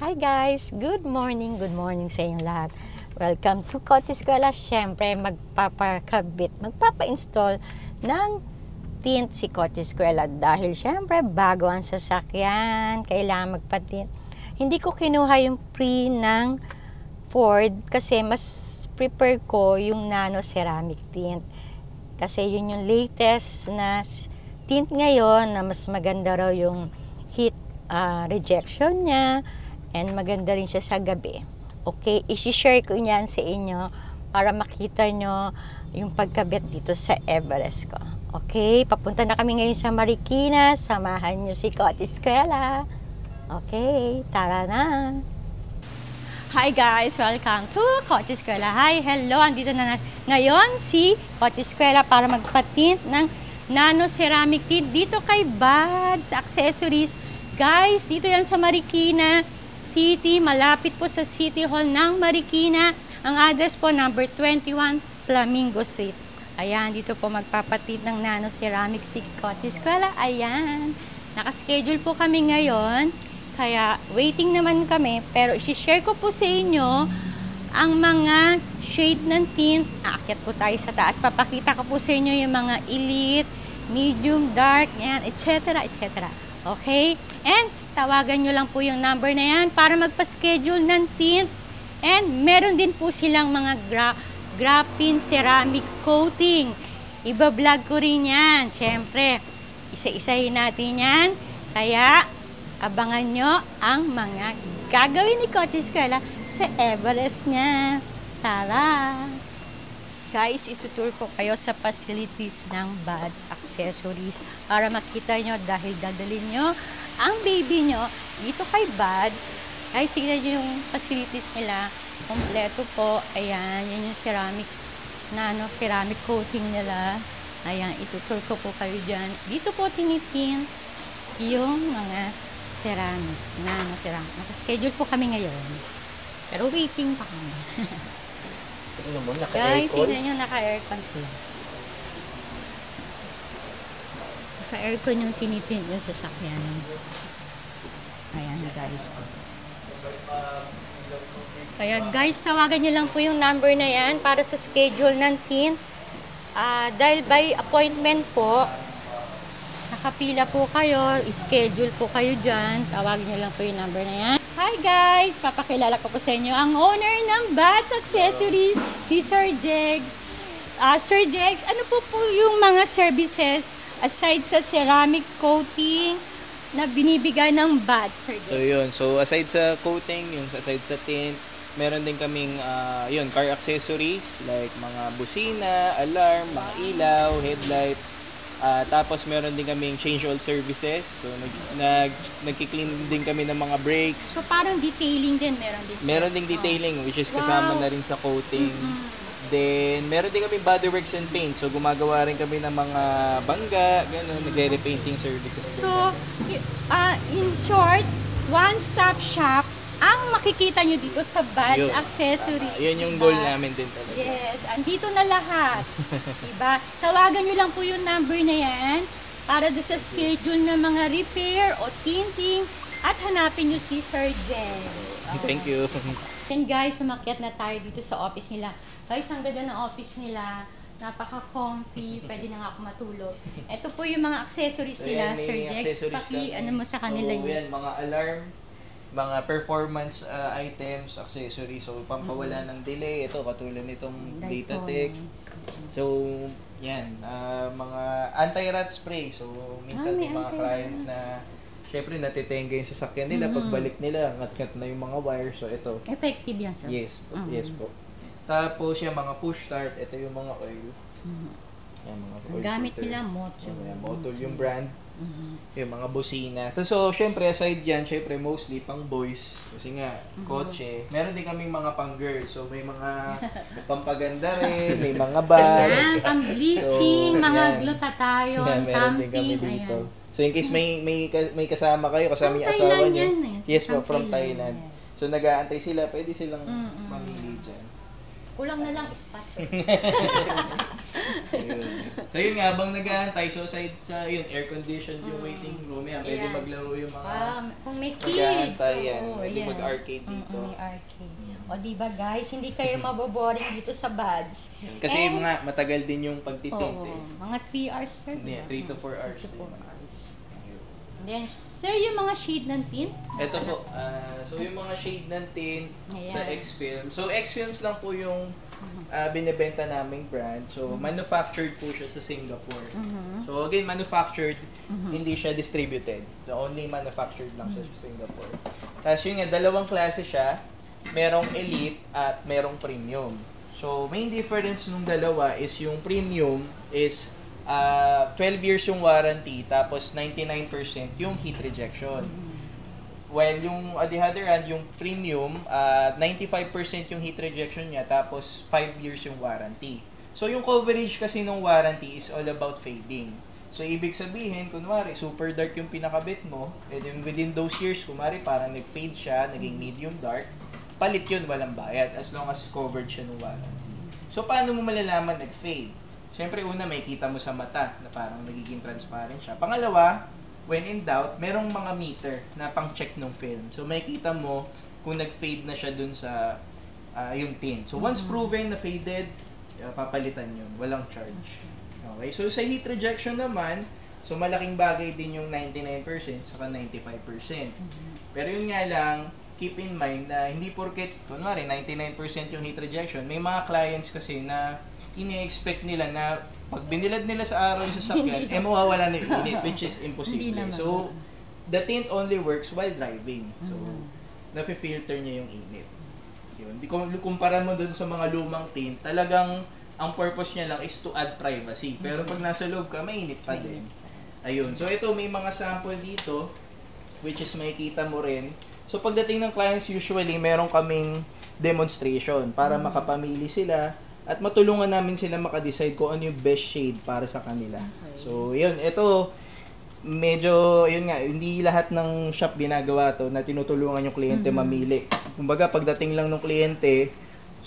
Hi guys! Good morning sa inyong lahat. Welcome to Kotse Eskwela. Siyempre, magpapa-install ng tint si Kotse Eskwela dahil siyempre, bago ang sasakyan, kailangan magpa-tint. Hindi ko kinuha yung pre ng Ford kasi mas prefer ko yung nano ceramic tint. Kasi yun yung latest na tint ngayon na mas maganda raw yung heat rejection niya. And maganda rin siya sa gabi. Okay, isi-share ko yan sa inyo para makita nyo yung pagkabit dito sa Everest ko. Okay, papunta na kami ngayon sa Marikina. Samahan nyo si Kotse Eskwela. Okay, tara na. Hi guys, welcome to Kotse Eskwela. Hi, hello, andito na ngayon si Kotse Eskwela para magpatint ng nano ceramic tint dito kay Buds Accessories. Guys, dito yan sa Marikina City, malapit po sa City Hall ng Marikina. Ang address po, number 21 Flamingo Street. Ayan, dito po magpapatint ng nano ceramic si Kotse Eskwela. Ayan, nakaschedule po kami ngayon. Kaya waiting naman kami, pero i-share ko po sa inyo ang mga shade ng tint. Aakyat po tayo sa taas. Papakita ko po sa inyo yung mga elite, medium, dark, yan, etc. etc. Okay? And tawagan nyo lang po yung number na yan para magpa-schedule ng tint. And meron din po silang mga graphene ceramic coating. Iba-vlog ko rin yan. Siyempre, isa-isahin natin yan. Kaya, abangan nyo ang mga gagawin ni Kotse Eskwela sa Everest niya. Tara! Guys, itutur ko kayo sa facilities ng Buds Accessories para makita nyo dahil dadalhin nyo ang baby nyo dito kay Buds. Guys, tignan nyo yung facilities nila. Kompleto po. Ayan, yan yung ceramic, nano ceramic coating nila. Ayan, itutur ko po kayo dyan. Dito po tinitint yung mga ceramic, nano ceramic. Nakaschedule po kami ngayon. Pero waiting pa kami. Guys, tignan nyo, naka-aircon sila. Sa aircon yung tinitint yung sasakyan. Ayan guys. Kaya guys, tawagan nyo lang po yung number na yan para sa schedule ng tint. Dahil by appointment po, nakapila po kayo, schedule po kayo dyan. Tawagan nyo lang po yung number na yan. Hi guys! Papakilala ko po sa inyo ang owner ng Buds Accessories, si Sir Jegs. Sir Jegs, ano po yung mga services aside sa ceramic coating na binibigay ng Buds, Sir Jegs? So yun, so aside sa coating, yung aside sa tint, meron din kaming car accessories like mga busina, alarm, mga ilaw, headlight. Tapos meron din kaming change oil services. So nagki-clean din kami ng mga brakes. So parang detailing din meron din. Meron ding detailing which is kasama na rin sa coating. Then meron din kami bodyworks and paint. So gumagawa rin kami ng mga bangga, ganun, nagre-repainting services din. So in short, one-stop shop ang makikita nyo dito sa Buds Accessories. Yun yung goal namin din talaga. Yes, andito na lahat. Diba? Tawagan nyo lang po yung number na yan para doon sa schedule ng mga repair o tinting at hanapin nyo si Sir Jens. Thank you. And guys, sumakyat na tayo dito sa office nila. Guys, ang ganda ng office nila. Napaka-comfy. Pwede na nga ako matulog. Ito po yung mga accessories nila, Sir Jens. Ano mo sa kanila yun? Yan, mga alarm, mga performance items, accessories, so pampawala ng delay. Ito, katulad nitong Datatec. So, yan, mga anti-rat spray. So, minsan may mga client na syempre natitenga yung sasakyan nila, pagbalik nila, ngat-ngat na yung mga wires. So, ito. Effective yan, sir? Yes po, yes po. Tapos, yung mga push start, ito yung mga oil. Yan, mga oil gamit filter. nila, Motul. Motul yung brand. Yung mga busina. So, syempre, aside dyan, syempre, mostly pang boys. Kasi nga, kotse. Meron din kaming mga pang girls. So, may mga pampaganda rin, may mga bags. Ayan, pang bleaching, so, mga yan. glutatayon, Yan, meron din kami dito. So, in case may kasama kayo, kasama yung asawa nyo. Yes po, from Thailand. Yes. So, nag-aantay sila, pwede silang mamili dyan. Kulang na lang espasyo. So yun nga, habang nag-aantay, so side sa yun, air-conditioned yung waiting room, yan, pwede Ayan. maglaro yung mga Kung may kids. mag-aantay, yan, oo, pwede ayan. mag-arcade dito. May arcade. O diba guys, hindi kayo maboboring dito sa buds. Kasi And- mga matagal din yung pagtitint Oo, eh. mga 3 hours sir. Hindi, 3 to 4 hours 3 to 4 din. hours. And then, sir, yung mga shade ng tint? Ito po, so yung mga shade ng tint sa Ayan. X-Films. So X-Films lang po yung binibenta naming brand. So manufactured po siya sa Singapore. So again, manufactured, hindi siya distributed. So only manufactured lang siya sa Singapore. Tapos yun nga, dalawang klase siya. Merong elite at merong premium. So main difference nung dalawa is yung premium is 12 years yung warranty, tapos 99% yung heat rejection. While yung on the other hand, yung premium, 95% yung heat rejection niya, tapos 5 years yung warranty. So yung coverage kasi ng warranty is all about fading. So ibig sabihin, kunwari, super dark yung pinakabit mo, and then within those years, kunwari parang nag-fade siya, naging medium dark, palit yun, walang bayad, as long as covered siya ng warranty. So paano mo malalaman nag-fade? Siyempre una, may kita mo sa mata na parang nagiging transparent siya. Pangalawa, when in doubt, merong mga meter na pang-check ng film. So may kita mo kung nag-fade na siya dun sa yung tint. So once proven na faded, papalitan yun. Walang charge. Okay, so sa heat rejection naman, so malaking bagay din yung 99% saka 95%. Pero yun nga lang, keep in mind na hindi porket, kunwari 99% yung heat rejection, may mga clients kasi na ini-expect nila na pag binilad nila sa araw yung sasakyan, mawawala na yung init, which is impossible. So, the tint only works while driving. So, nafe-filter niya yung init. Yun. Kung kumpara mo dun sa mga lumang tint, talagang ang purpose niya lang is to add privacy. Pero pag nasa loob ka, mainit pa din. Ayun. So, ito, may mga sample dito, which is makikita mo rin. So, pagdating ng clients, usually, meron kaming demonstration para makapamili sila at matulungan namin sila makadecide kung ano yung best shade para sa kanila. Okay. So, yun. Ito, medyo, yun nga, hindi lahat ng shop ginagawa to na tinutulungan yung kliyente mamili. Kumbaga, pagdating lang ng kliyente,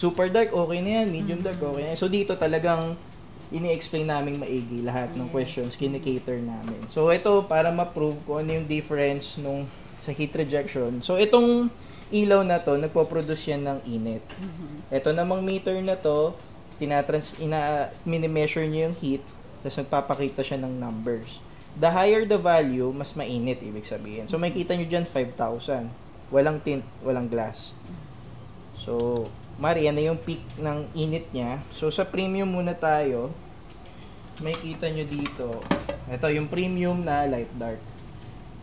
super dark, okay na yan. Medium dark, okay na yan. So, dito talagang ini-explain namin maigi lahat ng questions, kinikater namin. So, ito, para ma-prove kung ano yung difference nung sa heat rejection. So, itong ilaw na to, nagpo-produce yan ng init. Ito namang meter na to, mini-measure niya yung heat, tapos nagpapakita siya ng numbers. The higher the value, mas mainit, ibig sabihin. So, makikita nyo dyan, 5,000. Walang tint, walang glass. So, mari, yan na yung peak ng init niya. So, sa premium muna tayo, makikita nyo dito, ito yung premium na light dark.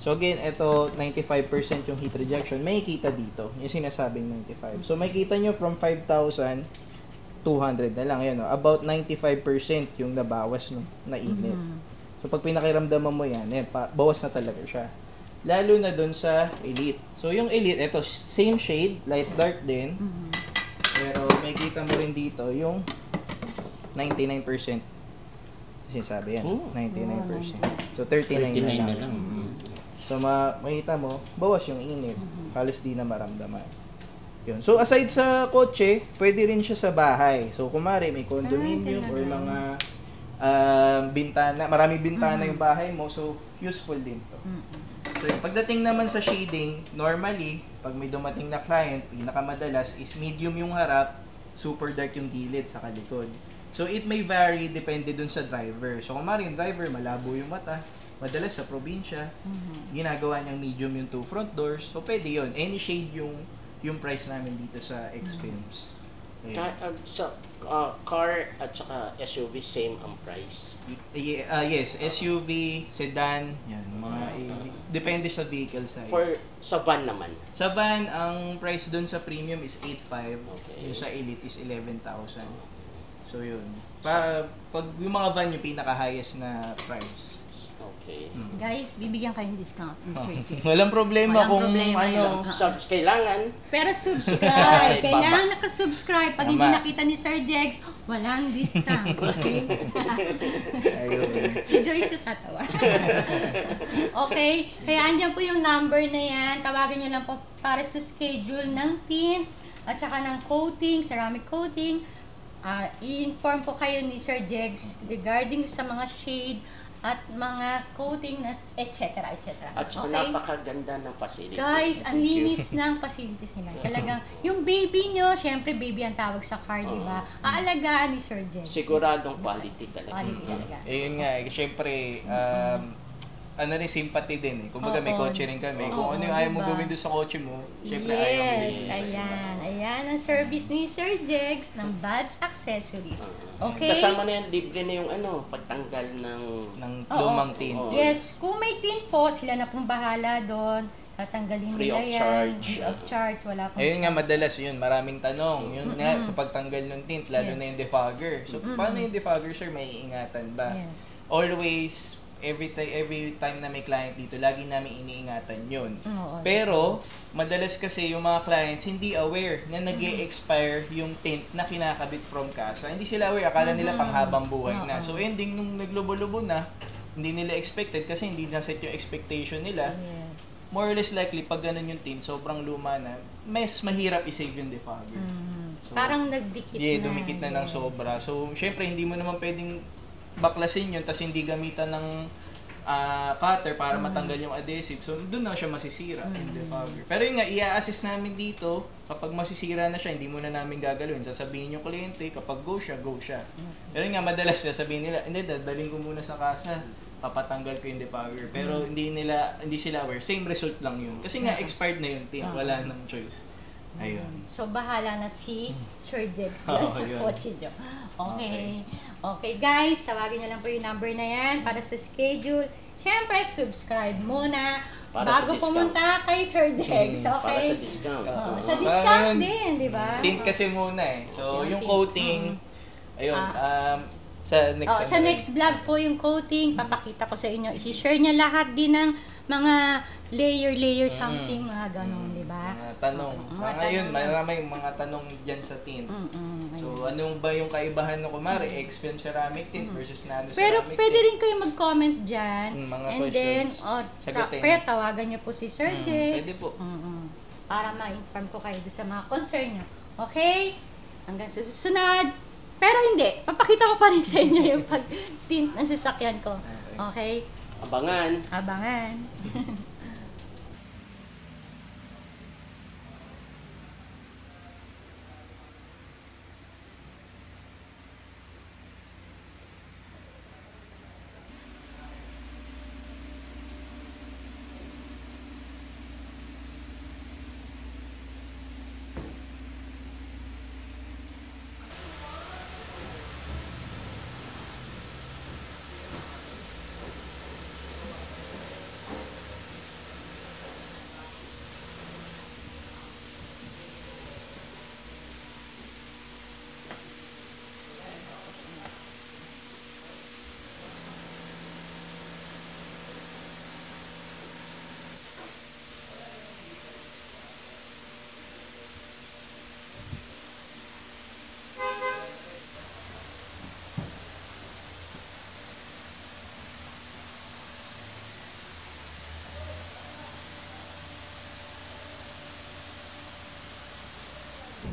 So, again, ito, 95% yung heat rejection. Makikita dito, yung sinasabing 95. So, makikita nyo from 5,000, 200 na lang. Yan, no? About 95% yung nabawas no, na init. So, pag pinakiramdaman mo yan, bawas na talaga siya. Lalo na dun sa Elite. So, yung Elite, ito, same shade, light dark din. Pero, makikita mo rin dito yung 99%. Sinasabi yan, 99%. So, 39 na lang. So, makita mo, bawas yung init. Halos di na maramdaman. Yun. So, aside sa kotse, pwede rin siya sa bahay. So, kumari may condominium or mga bintana, maraming bintana yung bahay mo. So, useful din to. So, pagdating naman sa shading, normally, pag may dumating na client, pinakamadalas is medium yung harap, super dark yung gilid sa kalikod. So, it may vary, depende dun sa driver. So, kumari yung driver, malabo yung mata, madalas sa probinsya, ginagawa niyang medium yung two front doors. So, pwede yun. Any shade yung price namin dito sa X-Films. So, car at saka SUV, same ang price? Yes, SUV, sedan, yan. Depende sa vehicle size. Sa van naman? Sa van, ang price dun sa premium is 8,500. Okay. Yung sa Elite is 11,000. So, yun. Pag yung mga van, yung pinaka-highest na price. Okay. Guys, bibigyan kayong discount. Walang problema kung ano. Kailangan. Pero subscribe. Kailangan nakasubscribe. Pag hindi nakita ni Sir Jex, walang discount. Okay? Ayun. Si Joyce na tatawa. Okay? Kaya andyan po yung number na yan. Tawagan nyo lang po para sa schedule ng tint, at saka ng coating, ceramic coating, i-inform po kayo ni Sir Jegs regarding sa mga shade at mga coating na etc. At saka napakaganda ng facility. Guys, ang linis ng facilities nila. Talagang, yung baby nyo, syempre baby ang tawag sa car, di ba? Aalagaan ni Sir Jegs. Siguradong quality talaga. Quality talaga. Yun nga, syempre, ano rin, sympathy din eh. Kumbaga may kotse rin kami. Kung ano yung ayaw mo gawin doon sa kotse mo, syempre ayaw mo din sa ayan ang service ni Sir Jegs ng Buds Accessories. Okay? Kasama na yan, libre na yung pagtanggal ng lumang tint. Yes, kung may tint po, sila na pong bahala doon. Tatanggalin free nila of yan. charge. Free of charge, wala pong Ayun nga, madalas yun, maraming tanong. Yun nga, sa pagtanggal ng tint, lalo na yung defogger. So, paano yung defogger, sir? May iingatan ba? Yes. Always, every time na may client dito, lagi namin iniingatan yun. Oo. Pero, madalas kasi yung mga clients hindi aware na nag-e-expire yung tint na kinakabit from casa. Hindi sila aware, akala nila panghabang buhay na. So, ending nung naglubo-lubo na, hindi nila expected kasi hindi na-set yung expectation nila. Yes. More or less likely, pag ganun yung tint, sobrang luma na, mas mahirap i-save yung defogger. So, parang nagdikit na. dumikit na ng sobra. So, syempre, hindi mo naman pwedeng baklasin yun, tas hindi gamitan ng cutter para matanggal yung adhesive. So, doon na siya masisira, yung defogger. Pero yun nga, i-assist namin dito, kapag masisira na siya, hindi muna namin gagalawin. Sasabihin yung kliyente, kapag go siya, go siya. Pero yun nga, madalas sasabihin nila, hindi, dadaling ko muna sa kasa, papatanggal ko yung defogger. Pero hindi sila aware. Same result lang yun. Kasi nga, expired na yung tint. Wala nang choice. Ayun. So, bahala na si Sir Jegs dyan sa kotse nyo. Okay, guys, tawagin nyo lang po yung number na yan para sa schedule. Siyempre, subscribe muna bago pumunta kay Sir Jegs. Okay? Para sa discount. Sa discount din, di ba? Tint kasi muna eh. So, yung coating, ayun, sa next vlog po yung coating, papakita ko sa inyo. I-share niya lahat din ng mga layer something, mga ganun, di ba? Mga tanong. Ngayon, maraming mga tanong dyan sa tint. So, ano ba yung kaibahan ng kumari? X-film ceramic tint versus nano ceramic tint? Pero pwede rin kayo mag-comment dyan. Mga and questions. then, kaya tawagan niyo po si Sir Jegs. Pwede po. Para ma-inform ko kayo sa mga concern niyo. Okay? Hanggang sa susunod. Pero hindi. Papakita ko pa rin sa inyo yung pag-tint ng sasakyan ko. Okay? Abangan.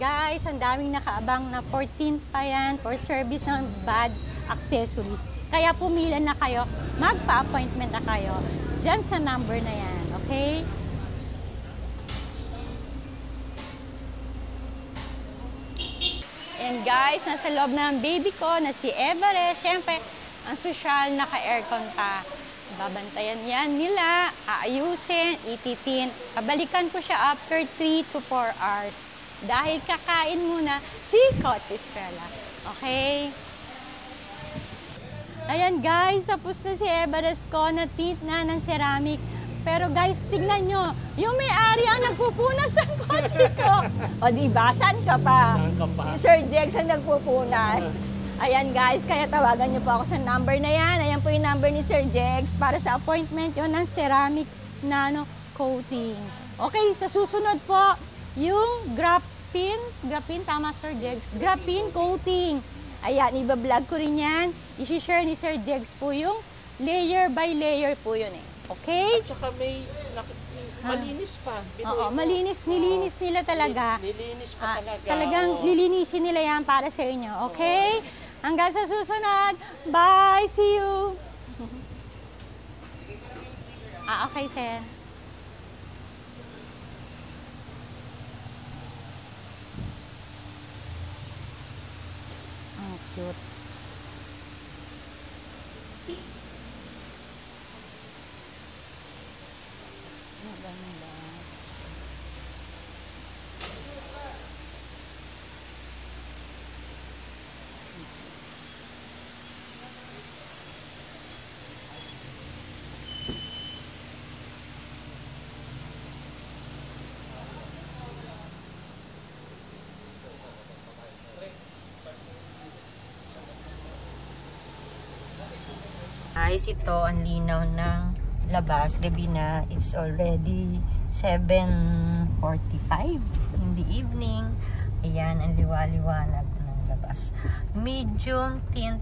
Guys, ang daming nakaabang na 14th pa yan for service ng Buds Accessories. Kaya pumila na kayo, magpa-appointment na kayo dyan sa number na yan, okay? And guys, nasa loob ng baby ko na si Everest. Siyempre, ang social, naka-aircon pa. Babantayan yan nila, aayusin, ititin. Pabalikan ko siya after 3 to 4 hours. Dahil kakain muna si Kotse Eskwela. Okay? Ayan guys, tapos na si Everest ko na tint na ng ceramic. Pero guys, tignan nyo, yung may-ari ang nagpupunas ng kotse ko. O diba, saan ka pa? Si Sir Jegs ang nagpupunas. Ayan guys, kaya tawagan nyo po ako sa number na yan. Ayan po yung number ni Sir Jegs para sa appointment yun ng ceramic nano coating. Okay, sa susunod po, yung graphene, tama Sir Jegs, graphene coating. Ayan, iba-vlog ko rin yan. I-share ni Sir Jegs po yung layer by layer po yun eh. Okay? At saka may Malinis pa. Oo, malinis, nilinis nila talaga. Nilinis pa talaga. Talagang lilinisin nila yan para sa inyo, okay? Hanggang sa susunod. Bye! See you! Okay, Sen. Ang cute. Ang ganda. Guys, ito ang linaw ng labas. Gabi na, it's already 7:45 in the evening. Ayan, ang liwa-liwanag ng labas. Medium tint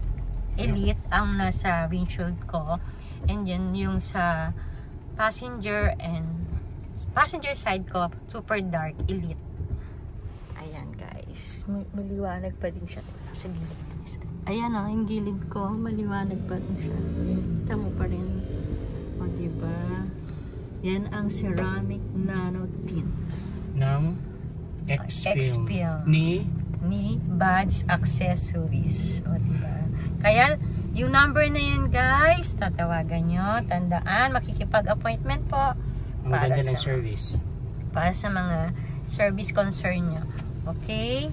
elite ang nasa windshield ko. And yun yung sa passenger side ko, super dark elite. Ayan guys, maliwanag pa din siya sa gilid. Ayan o, yung gilid ko, maliwanag pa rin siya. Kita mo pa rin. O, diba? Yan ang ceramic nano tint. Ng X-Film. Ni Buds Accessories. O, diba? Kaya, yung number na yan, guys, tatawagan nyo. Tandaan, makikipag-appointment po. Ang ganda ng service. Para sa mga service concern nyo. Okay?